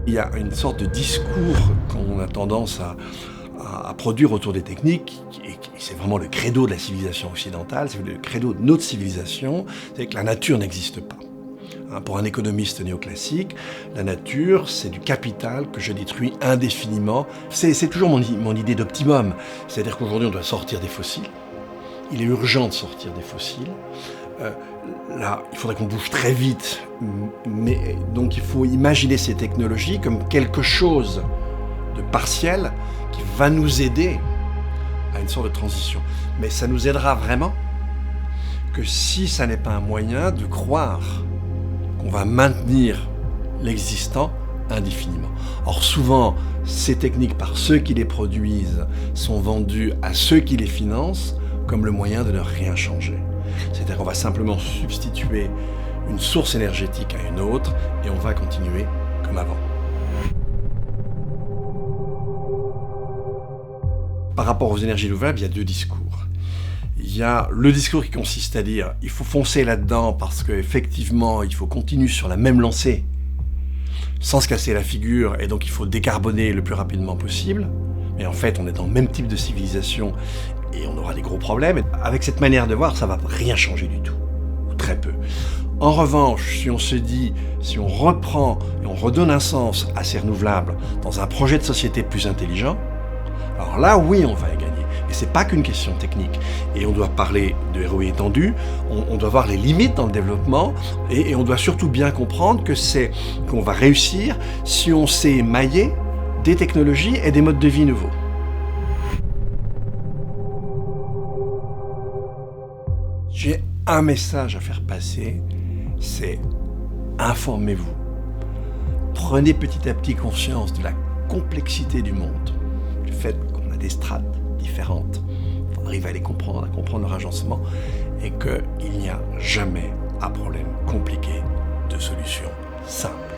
Il y a une sorte de discours qu'on a tendance à produire autour des techniques, et c'est vraiment le credo de la civilisation occidentale, c'est le credo de notre civilisation, c'est que la nature n'existe pas. Pour un économiste néoclassique, la nature, c'est du capital que je détruis indéfiniment. C'est toujours mon idée d'optimum, c'est-à-dire qu'aujourd'hui on doit sortir des fossiles, il est urgent de sortir des fossiles. Là, il faudrait qu'on bouge très vite, mais donc il faut imaginer ces technologies comme quelque chose de partiel qui va nous aider à une sorte de transition. Mais ça nous aidera vraiment que si ça n'est pas un moyen de croire qu'on va maintenir l'existant indéfiniment. Or souvent, ces techniques, par ceux qui les produisent, sont vendues à ceux qui les financent comme le moyen de ne rien changer. C'est-à-dire qu'on va simplement substituer une source énergétique à une autre et on va continuer comme avant. Par rapport aux énergies renouvelables, il y a deux discours. Il y a le discours qui consiste à dire il faut foncer là-dedans parce qu'effectivement il faut continuer sur la même lancée sans se casser la figure et donc il faut décarboner le plus rapidement possible. Mais en fait on est dans le même type de civilisation et on aura des gros problèmes. Avec cette manière de voir, ça ne va rien changer du tout, ou très peu. En revanche, si on se dit, si on reprend et on redonne un sens à ces renouvelables dans un projet de société plus intelligent, alors là oui on va y gagner. Et c'est pas qu'une question technique. Et on doit parler de ROI étendu, on doit voir les limites dans le développement, et on doit surtout bien comprendre qu'on va réussir si on sait mailler des technologies et des modes de vie nouveaux. J'ai un message à faire passer, c'est informez-vous. Prenez petit à petit conscience de la complexité du monde, du fait qu'on a des strates différentes. Il faut arriver à les comprendre, à comprendre leur agencement, et qu'il n'y a jamais un problème compliqué de solution simple.